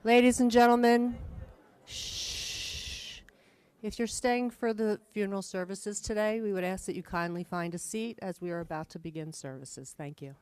Ladies and gentlemen, shh. If you're staying for the funeral services today, we would ask that you kindly find a seat as we are about to begin services. Thank you.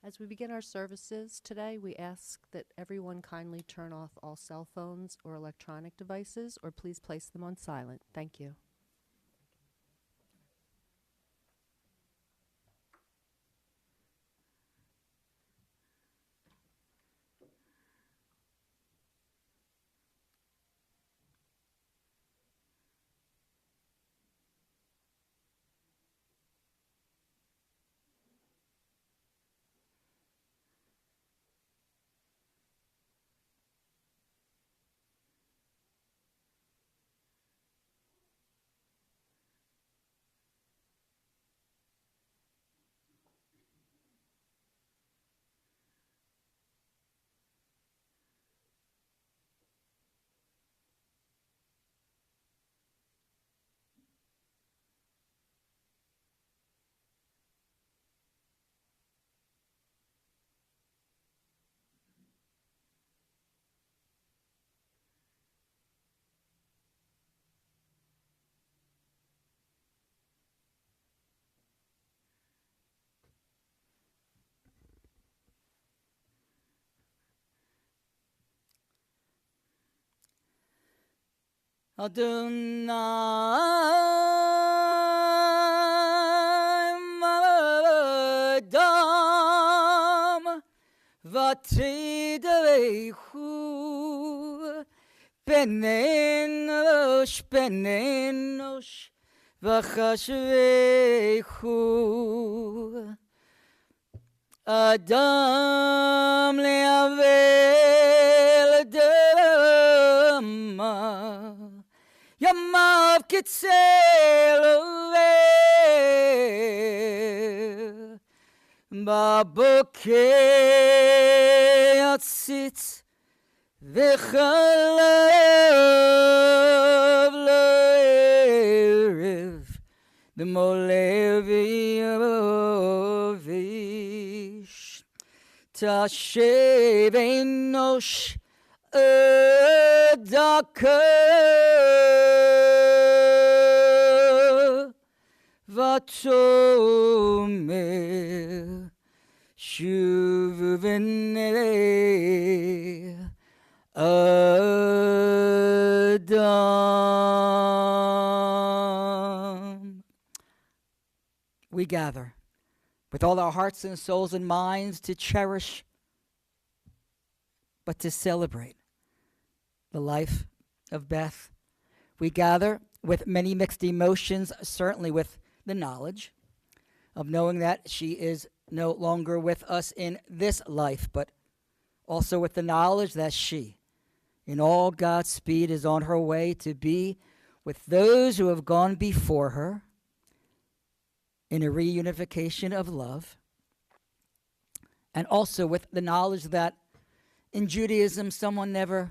As we begin our services today, we ask that everyone kindly turn off all cell phones or electronic devices, or please place them on silent. Thank you. Adonai Adam Vatideichu Benenosh Vachashveichu Adam le'avel dama Yamav kitzel בבוקר אציץ וחלב לערב במולא ויובש תשב אנוש דקה ותאמר שוב ונראה Adam. We gather with all our hearts and souls and minds to cherish, but to celebrate the life of Beth. We gather with many mixed emotions, certainly with the knowledge of knowing that she is no longer with us in this life, but also with the knowledge that she, in all God's speed, is on her way to be with those who have gone before her in a reunification of love, and also with the knowledge that in Judaism someone never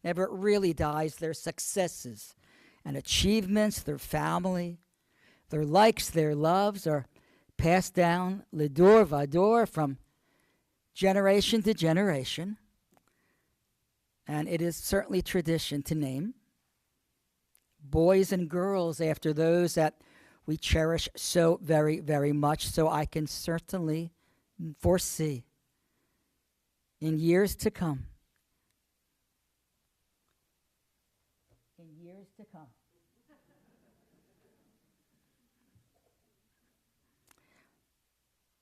really dies. Their successes and achievements, their family, their likes, their loves are passed down lidor vador from generation to generation. And it is certainly tradition to name boys and girls after those that we cherish so very, very much. So I can certainly foresee in years to come,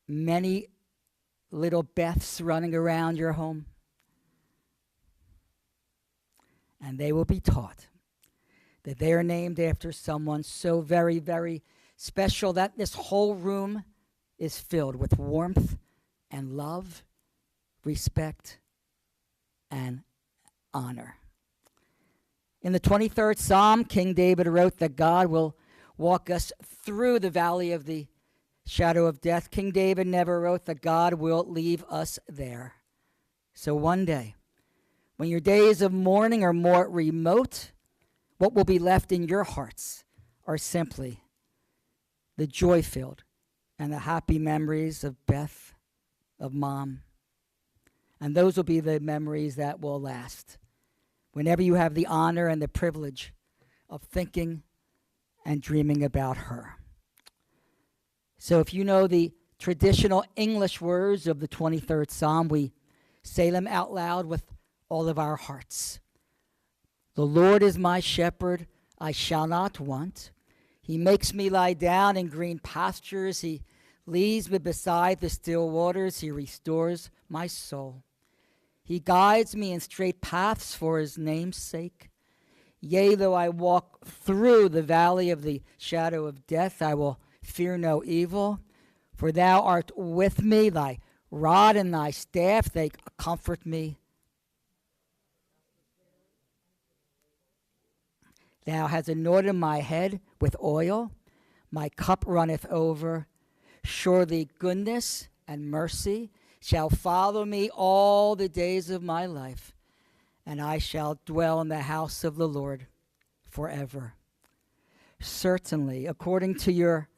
many little Beths running around your home. And they will be taught that they are named after someone so very, very special that this whole room is filled with warmth and love, respect, and honor. In the 23rd Psalm, King David wrote that God will walk us through the valley of the shadow of death. King David never wrote that God will leave us there. So one day, when your days of mourning are more remote, what will be left in your hearts are simply the joy-filled and the happy memories of Beth, of Mom. And those will be the memories that will last whenever you have the honor and the privilege of thinking and dreaming about her. So if you know the traditional English words of the 23rd Psalm, we say them out loud with all of our hearts. The Lord is my shepherd, I shall not want. He makes me lie down in green pastures. He leads me beside the still waters. He restores my soul. He guides me in straight paths for his name's sake. Yea, though I walk through the valley of the shadow of death, I will fear no evil, for thou art with me. Thy rod and thy staff, they comfort me. Thou hast anointed my head with oil. My cup runneth over. Surely goodness and mercy shall follow me all the days of my life, and I shall dwell in the house of the Lord forever. Certainly, according to your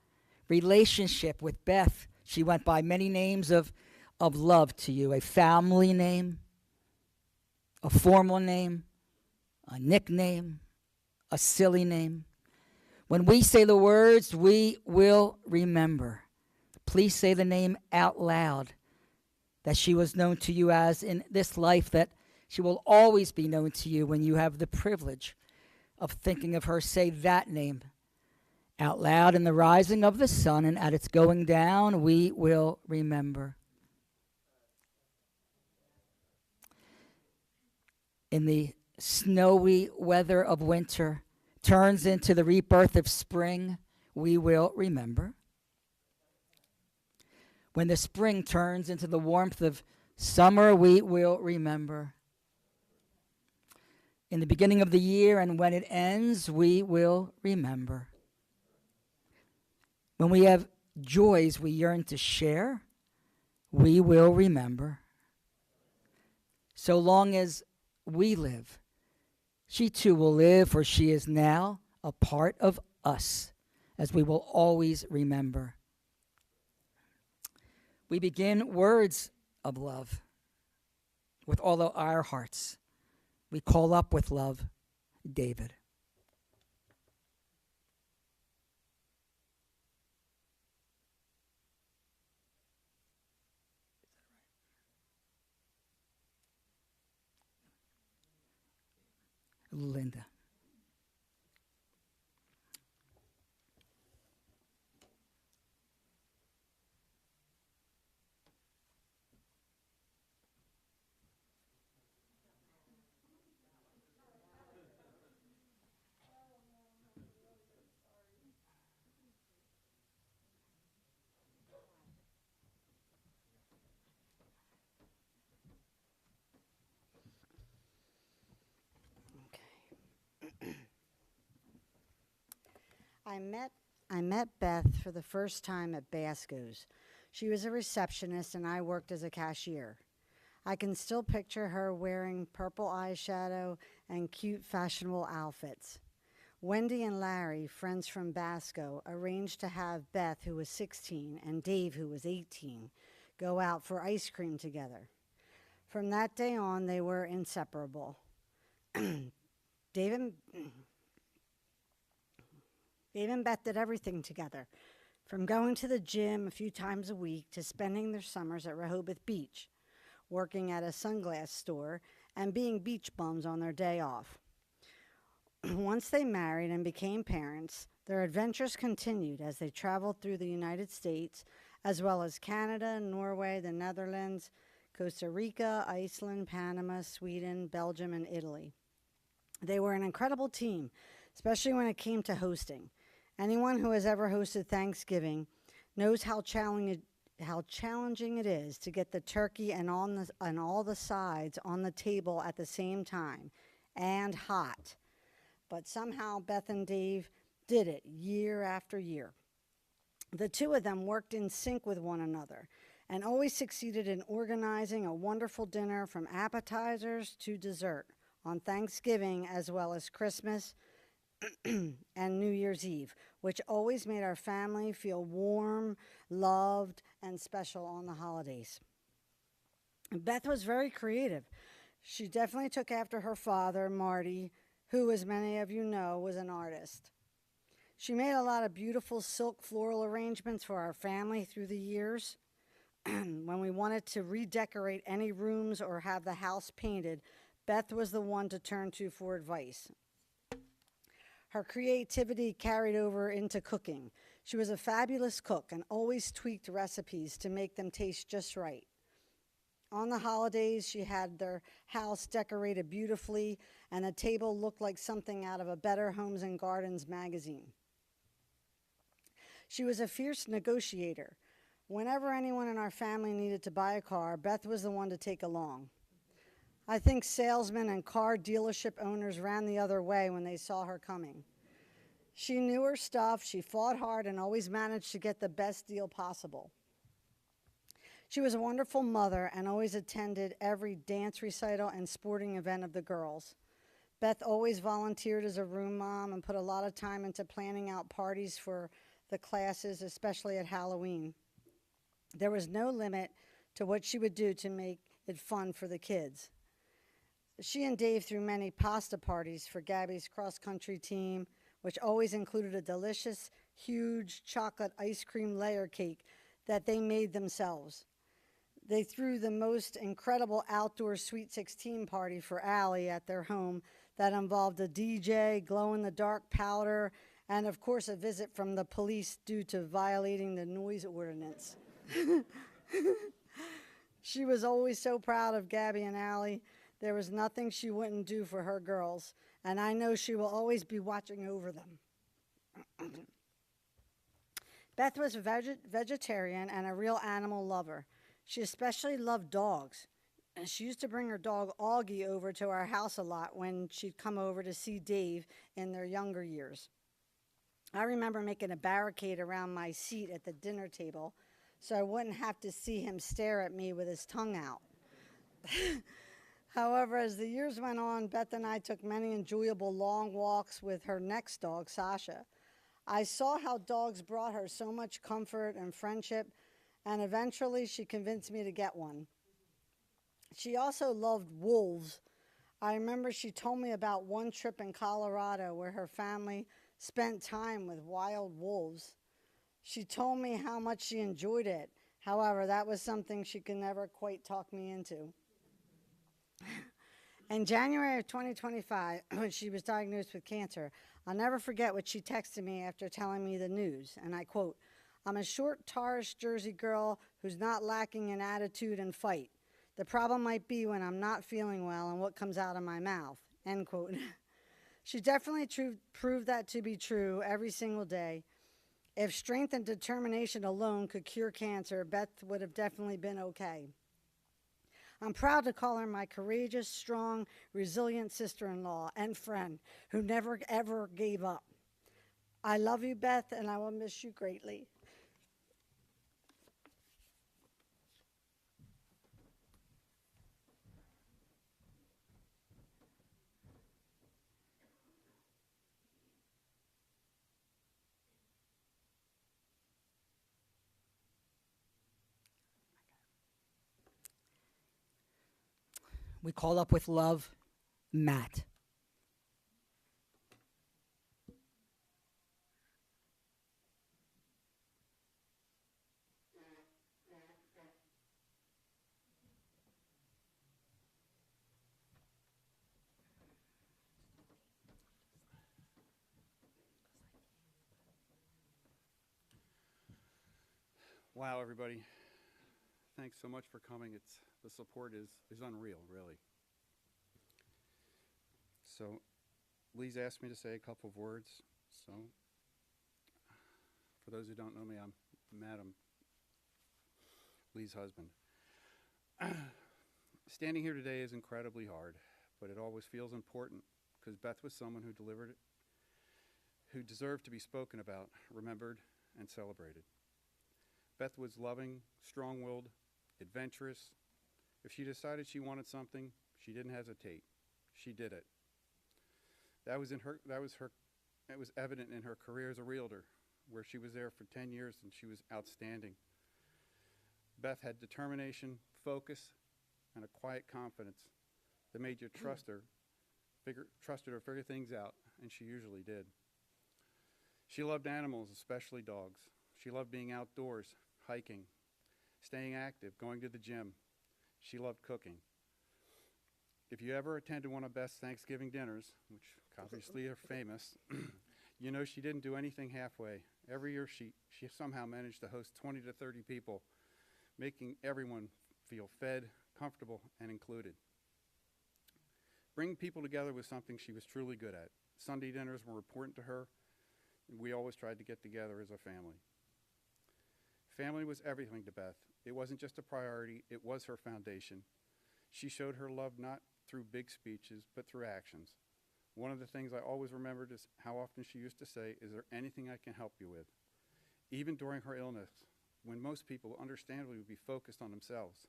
relationship with Beth, she went by many names of love to you. A family name, a formal name, a nickname, a silly name. When we say the words, we will remember. Please say the name out loud that she was known to you as in this life, that she will always be known to you when you have the privilege of thinking of her. Say that name out loud. In the rising of the sun and at its going down, we will remember. In the snowy weather of winter turns into the rebirth of spring, we will remember. When the spring turns into the warmth of summer, we will remember. In the beginning of the year and when it ends, we will remember. When we have joys we yearn to share, we will remember. So long as we live, she too will live, for she is now a part of us, as we will always remember. We begin words of love with all of our hearts. We call up with love, David. Linda. I met I met Beth for the first time at Basco's. She was a receptionist and I worked as a cashier. I can still picture her wearing purple eyeshadow and cute fashionable outfits. Wendy and Larry, friends from Basco, arranged to have Beth, who was 16, and Dave, who was 18, go out for ice cream together. From that day on, they were inseparable. Dave and Dave and Beth did everything together, from going to the gym a few times a week to spending their summers at Rehoboth Beach, working at a sunglass store, and being beach bums on their day off. Once they married and became parents, their adventures continued as they traveled through the United States, as well as Canada, Norway, the Netherlands, Costa Rica, Iceland, Panama, Sweden, Belgium, and Italy. They were an incredible team, especially when it came to hosting. Anyone who has ever hosted Thanksgiving knows how challenging it is to get the turkey and all the sides on the table at the same time, and hot. But somehow Beth and Dave did it year after year. The two of them worked in sync with one another and always succeeded in organizing a wonderful dinner from appetizers to dessert on Thanksgiving as well as Christmas and New Year's Eve, which always made our family feel warm, loved, and special on the holidays. Beth was very creative. She definitely took after her father, Marty, who, as many of you know, was an artist. She made a lot of beautiful silk floral arrangements for our family through the years. When we wanted to redecorate any rooms or have the house painted, Beth was the one to turn to for advice. Her creativity carried over into cooking. She was a fabulous cook and always tweaked recipes to make them taste just right. On the holidays, she had their house decorated beautifully, and the table looked like something out of a Better Homes and Gardens magazine. She was a fierce negotiator. Whenever anyone in our family needed to buy a car, Beth was the one to take along. I think salesmen and car dealership owners ran the other way when they saw her coming. She knew her stuff, she fought hard, and always managed to get the best deal possible. She was a wonderful mother and always attended every dance recital and sporting event of the girls. Beth always volunteered as a room mom and put a lot of time into planning out parties for the classes, especially at Halloween. There was no limit to what she would do to make it fun for the kids. She and Dave threw many pasta parties for Gabby's cross-country team, which always included a delicious, huge chocolate ice cream layer cake that they made themselves. They threw the most incredible outdoor Sweet 16 party for Allie at their home that involved a DJ, glow-in-the-dark powder, and of course a visit from the police due to violating the noise ordinance. She was always so proud of Gabby and Allie. There was nothing she wouldn't do for her girls, and I know she will always be watching over them. Beth was a vegetarian and a real animal lover. She especially loved dogs. And she used to bring her dog Augie over to our house a lot when she'd come over to see Dave in their younger years. I remember making a barricade around my seat at the dinner table so I wouldn't have to see him stare at me with his tongue out. However, as the years went on, Beth and I took many enjoyable long walks with her next dog, Sasha. I saw how dogs brought her so much comfort and friendship, and eventually she convinced me to get one. She also loved wolves. I remember she told me about one trip in Colorado where her family spent time with wild wolves. She told me how much she enjoyed it. However, that was something she could never quite talk me into. In January of 2025, when she was diagnosed with cancer, I'll never forget what she texted me after telling me the news. And I quote, "I'm a short, tarish Jersey girl who's not lacking in attitude and fight. The problem might be when I'm not feeling well and what comes out of my mouth," end quote. She definitely proved that to be true every single day. If strength and determination alone could cure cancer, Beth would have definitely been okay. I'm proud to call her my courageous, strong, resilient sister-in-law and friend who never, ever gave up. I love you, Beth, and I will miss you greatly. We call up with love, Matt. Wow, everybody. Thanks so much for coming. The support is unreal, really. So, Lee's asked me to say a couple of words. So, for those who don't know me, I'm Madam Lee's husband. Standing here today is incredibly hard, but it always feels important because Beth was someone who delivered it, who deserved to be spoken about, remembered, and celebrated. Beth was loving, strong-willed, adventurous. If she decided she wanted something, she didn't hesitate. She did it. It was evident in her career as a realtor, where she was there for 10 years and she was outstanding. Beth had determination, focus, and a quiet confidence that made you trusted her to figure things out, and she usually did. She loved animals, especially dogs. She loved being outdoors, hiking, staying active, going to the gym. She loved cooking. If you ever attended one of Beth's Thanksgiving dinners, which obviously are famous, you know she didn't do anything halfway. Every year she somehow managed to host 20 to 30 people, making everyone feel fed, comfortable, and included. Bringing people together was something she was truly good at. Sunday dinners were important to her. We always tried to get together as a family. Family was everything to Beth. It wasn't just a priority, it was her foundation. She showed her love not through big speeches, but through actions. One of the things I always remembered is how often she used to say, "Is there anything I can help you with?" Even during her illness, when most people understandably would be focused on themselves,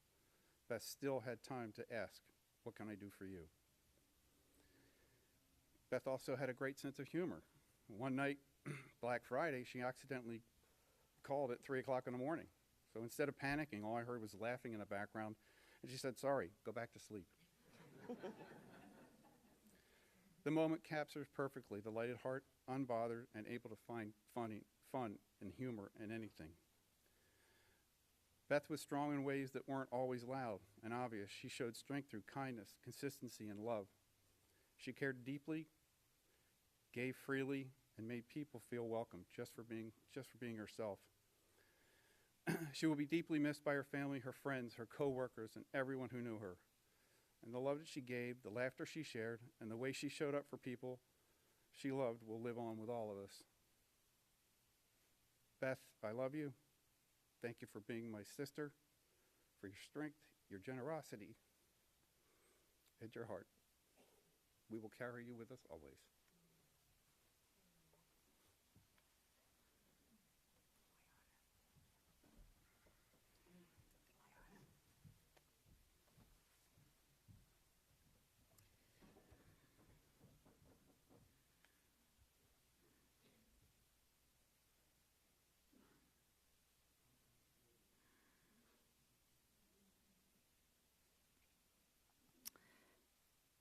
Beth still had time to ask, "What can I do for you?" Beth also had a great sense of humor. One night, Black Friday, she accidentally called at 3 o'clock in the morning. So instead of panicking, all I heard was laughing in the background, and she said, "Sorry, go back to sleep." The moment captures perfectly the lighted heart, unbothered, and able to find fun and humor in anything. Beth was strong in ways that weren't always loud and obvious. She showed strength through kindness, consistency, and love. She cared deeply, gave freely, and made people feel welcome just for being herself. She will be deeply missed by her family, her friends, her co-workers, and everyone who knew her. And the love that she gave, the laughter she shared, and the way she showed up for people she loved will live on with all of us. Beth, I love you. Thank you for being my sister, for your strength, your generosity, and your heart. We will carry you with us always.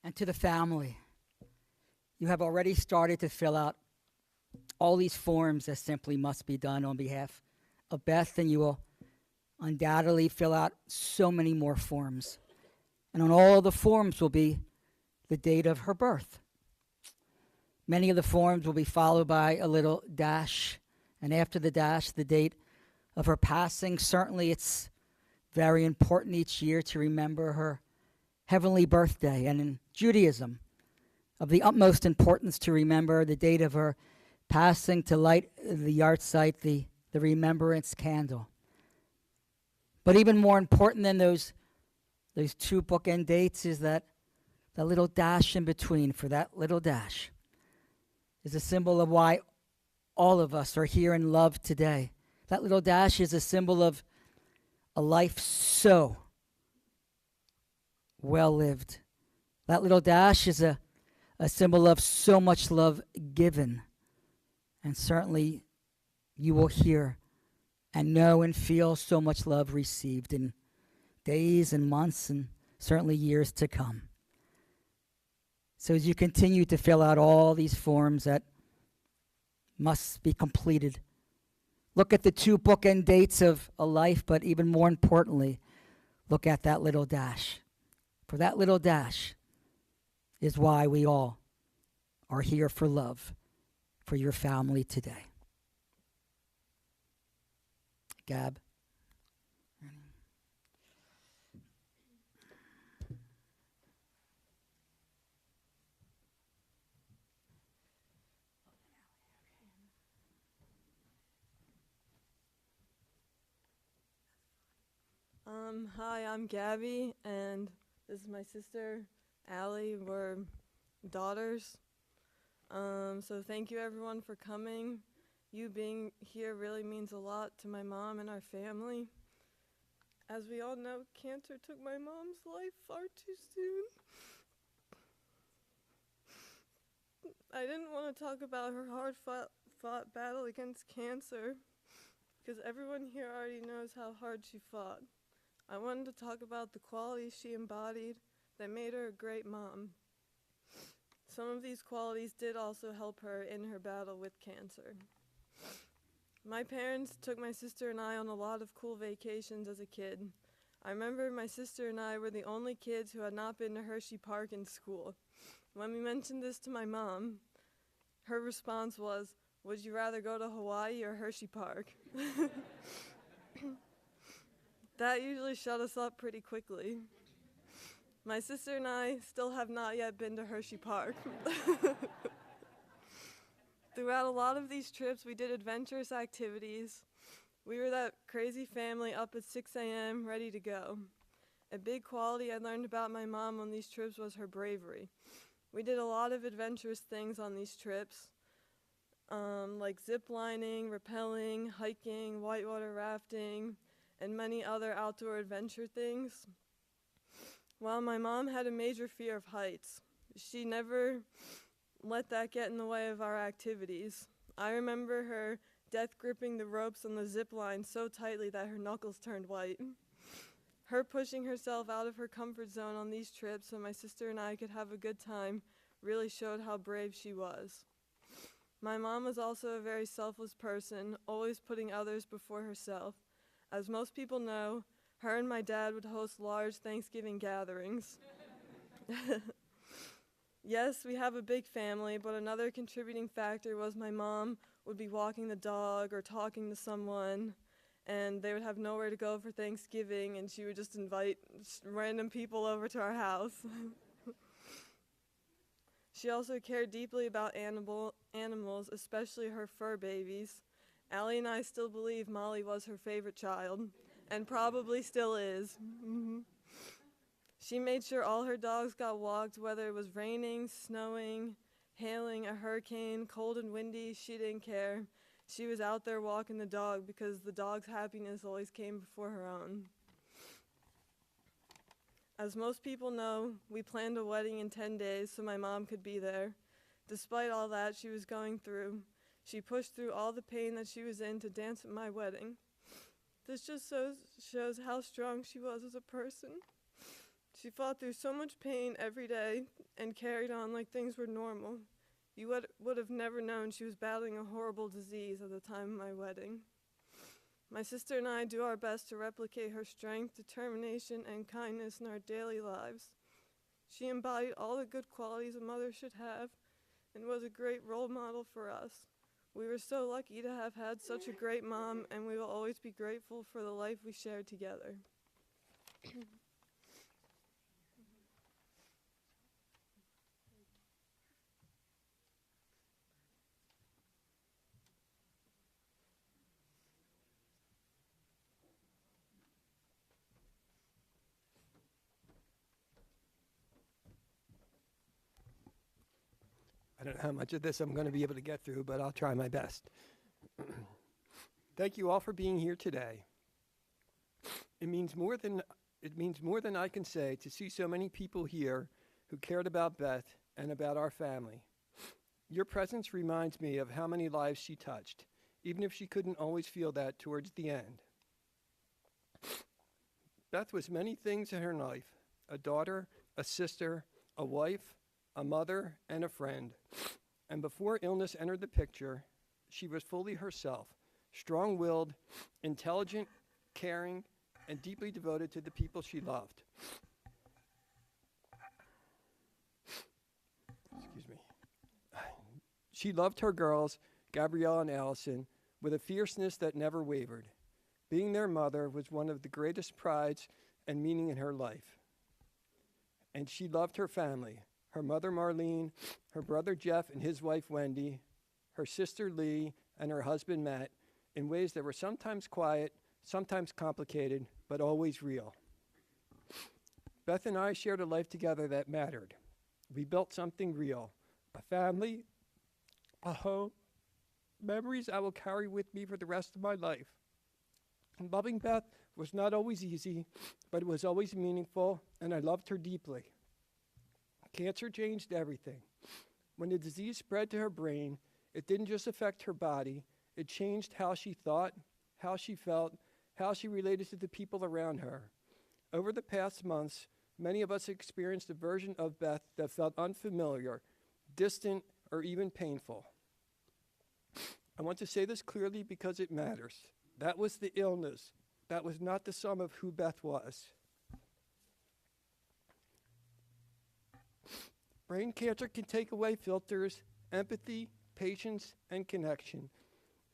And to the family, you have already started to fill out all these forms that simply must be done on behalf of Beth, and you will undoubtedly fill out so many more forms. And on all the forms will be the date of her birth. Many of the forms will be followed by a little dash, and after the dash, the date of her passing. Certainly, it's very important each year to remember her heavenly birthday, and in Judaism, of the utmost importance to remember the date of her passing, to light the yahrzeit, the remembrance candle. But even more important than those two bookend dates is that the little dash in between. For that little dash is a symbol of why all of us are here in love today. That little dash is a symbol of a life so well lived. That little dash is a symbol of so much love given. And certainly you will hear and know and feel so much love received in days and months and certainly years to come. So as you continue to fill out all these forms that must be completed, look at the two bookend dates of a life, but even more importantly, look at that little dash. For that little dash is why we all are here for love, for your family today. Gab. Hi, I'm Gabby, and this is my sister, Allie. We're daughters. So thank you everyone for coming. You being here really means a lot to my mom and our family. As we all know, cancer took my mom's life far too soon. I didn't want to talk about her hard-fought battle against cancer, because everyone here already knows how hard she fought. I wanted to talk about the qualities she embodied that made her a great mom. Some of these qualities did also help her in her battle with cancer. My parents took my sister and I on a lot of cool vacations as a kid. I remember my sister and I were the only kids who had not been to Hershey Park in school. When we mentioned this to my mom, her response was, "Would you rather go to Hawaii or Hershey Park?" That usually shut us up pretty quickly. My sister and I still have not yet been to Hershey Park. Throughout a lot of these trips, we did adventurous activities. We were that crazy family up at 6 a.m. ready to go. A big quality I learned about my mom on these trips was her bravery. We did a lot of adventurous things on these trips, like zip lining, rappelling, hiking, whitewater rafting, and many other outdoor adventure things. While my mom had a major fear of heights, she never let that get in the way of our activities. I remember her death gripping the ropes on the zip line so tightly that her knuckles turned white. Her pushing herself out of her comfort zone on these trips so my sister and I could have a good time really showed how brave she was. My mom was also a very selfless person, always putting others before herself. As most people know, her and my dad would host large Thanksgiving gatherings. Yes, we have a big family, but another contributing factor was my mom would be walking the dog or talking to someone, and they would have nowhere to go for Thanksgiving, and she would just invite random people over to our house. She also cared deeply about animals, especially her fur babies. Allie and I still believe Molly was her favorite child, and probably still is. She made sure all her dogs got walked, whether it was raining, snowing, hailing, a hurricane, cold and windy, she didn't care. She was out there walking the dog because the dog's happiness always came before her own. As most people know, we planned a wedding in 10 days so my mom could be there. Despite all that she was going through, she pushed through all the pain that she was in to dance at my wedding. This just shows how strong she was as a person. She fought through so much pain every day and carried on like things were normal. You would have never known she was battling a horrible disease at the time of my wedding. My sister and I do our best to replicate her strength, determination, and kindness in our daily lives. She embodied all the good qualities a mother should have and was a great role model for us. We were so lucky to have had such a great mom, and we will always be grateful for the life we shared together. I don't know how much of this I'm going to be able to get through, but I'll try my best. Thank you all for being here today. It means more than I can say to see so many people here who cared about Beth and about our family. Your presence reminds me of how many lives she touched, even if she couldn't always feel that towards the end. Beth was many things in her life: a daughter, a sister, a wife, a mother, and a friend. And before illness entered the picture, she was fully herself, strong-willed, intelligent, caring, and deeply devoted to the people she loved. Excuse me. She loved her girls, Gabrielle and Allison, with a fierceness that never wavered. Being their mother was one of the greatest prides and meaning in her life. And she loved her family: her mother Marlene, her brother Jeff and his wife Wendy, her sister Lee, and her husband Matt, in ways that were sometimes quiet, sometimes complicated, but always real. Beth and I shared a life together that mattered. We built something real: a family, a home, memories I will carry with me for the rest of my life. And loving Beth was not always easy, but it was always meaningful, and I loved her deeply. Cancer changed everything. When the disease spread to her brain, it didn't just affect her body, it changed how she thought, how she felt, how she related to the people around her. Over the past months, many of us experienced a version of Beth that felt unfamiliar, distant, or even painful. I want to say this clearly because it matters. That was the illness. That was not the sum of who Beth was. Brain cancer can take away filters, empathy, patience, and connection.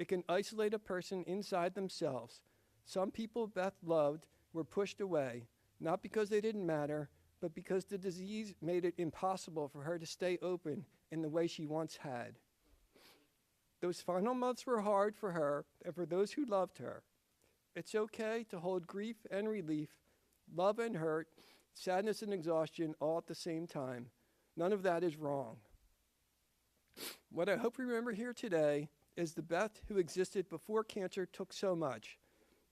It can isolate a person inside themselves. Some people Beth loved were pushed away, not because they didn't matter, but because the disease made it impossible for her to stay open in the way she once had. Those final months were hard for her and for those who loved her. It's okay to hold grief and relief, love and hurt, sadness and exhaustion all at the same time. None of that is wrong. What I hope we remember here today is the Beth who existed before cancer took so much.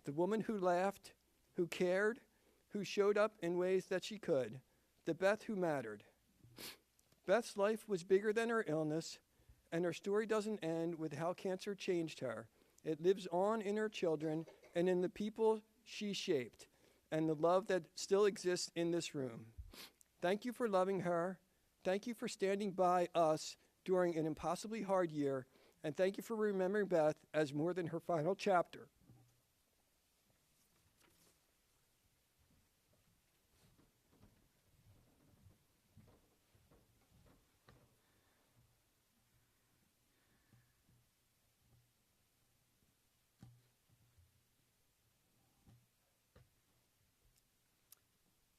The woman who laughed, who cared, who showed up in ways that she could. The Beth who mattered. Beth's life was bigger than her illness, and her story doesn't end with how cancer changed her. It lives on in her children and in the people she shaped, and the love that still exists in this room. Thank you for loving her. Thank you for standing by us during an impossibly hard year, and thank you for remembering Beth as more than her final chapter.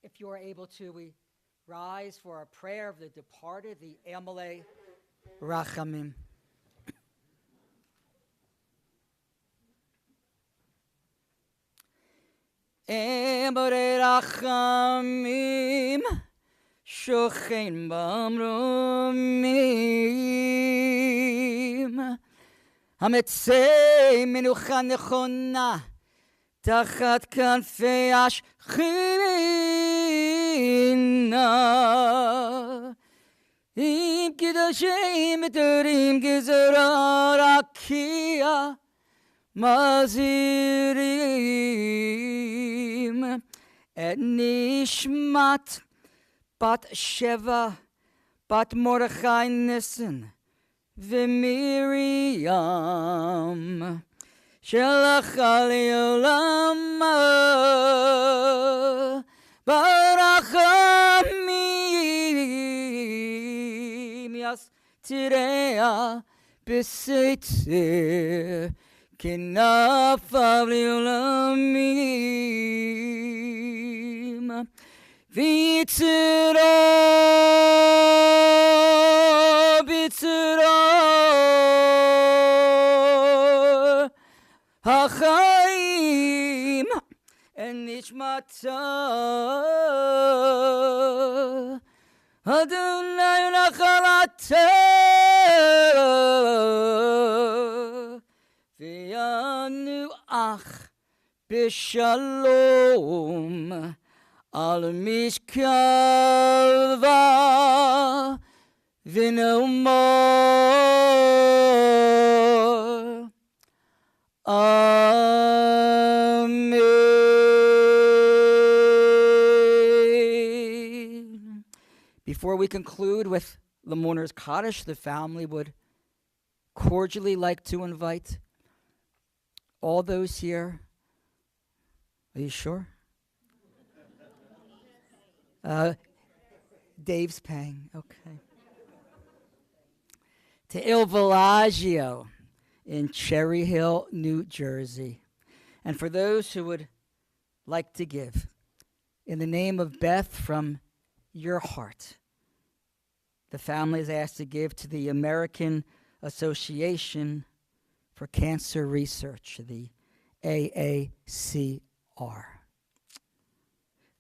If you are able to, we rise for a prayer of the departed, the Amalei Rachamim. Amalei Rachamim, shochein b'amrumim, hametzei menucha nechona, tachat kanfei ashchina, im kidashim eterim gezerah rakia mazirim et nishmat Bat Sheva, Bat Mordechai Nissen, V'Miriam, Shelacha Le'olam, Barachamim, Yas Tirea, B'Seitzer, Kenafav Le'olamim, V'Yitzira, B'Yitzira, HaChaim, and Nishmata, Adonai Nachalata, V'yanuach b'shalom al mishkava v'no more. Amen. Before we conclude with the mourner's Kaddish, the family would cordially like to invite all those here. Are you sure? Dave's paying. Okay. To Il Villaggio in Cherry Hill, New Jersey. And for those who would like to give, in the name of Beth from your heart, the family is asked to give to the American Association for Cancer Research, the AACR.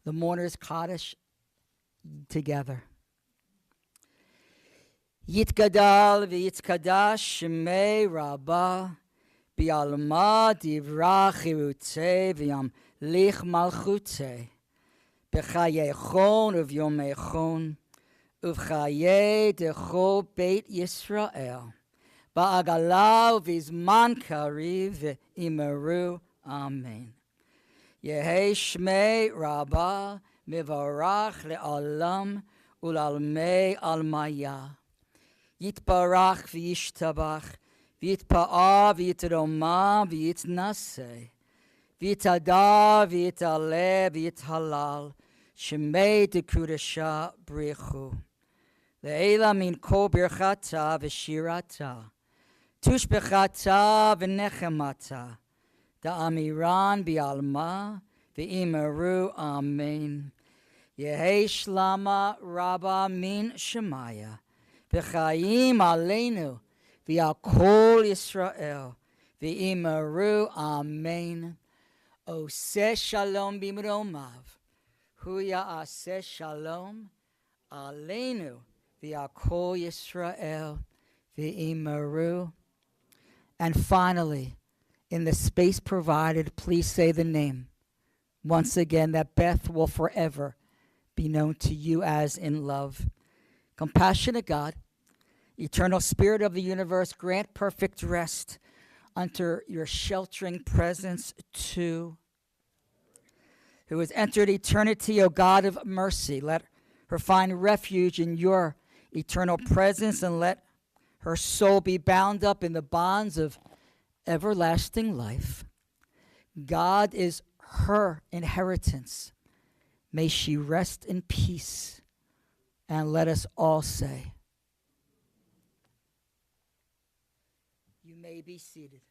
The mourners Kaddish together. Yitgadal v'yitkadash shemei Rabbah bi'alma divrach chirutei v'yam lich malchutei b'chayechon uv'yomechon uv'chayei dechol beit Yisrael ba'agala v'izman kariv v'imeru. Amen. Yehei shmei Rabbah mivarach le'alam ulalmei almaya. Yitbarach v'yishtabach v'yitpa'a v'yitroma v'yitnaseh v'yitada v'yitaleh v'yithalal shemei dekudesha brichu le'ela min kol birchata v'shirata tushbechata v'nechemata da'amiran bi'alma v'imeru. Amen. Yehei shlama Rabba min Shemaya v'chaim aleinu v'al kol Yisrael v'imeru. Amen. Oseh shalom b'mromav hu ya'aseh shalom aleinu v'al kol Yisrael v'imeru. And finally, in the space provided, please say the name once again that Beth will forever be known to you as in love. Compassionate God, eternal Spirit of the universe, grant perfect rest under your sheltering presence to who has entered eternity, O God of mercy. Let her find refuge in your eternal presence, and let her soul be bound up in the bonds of everlasting life. God is her inheritance. May she rest in peace. And let us all say, you may be seated.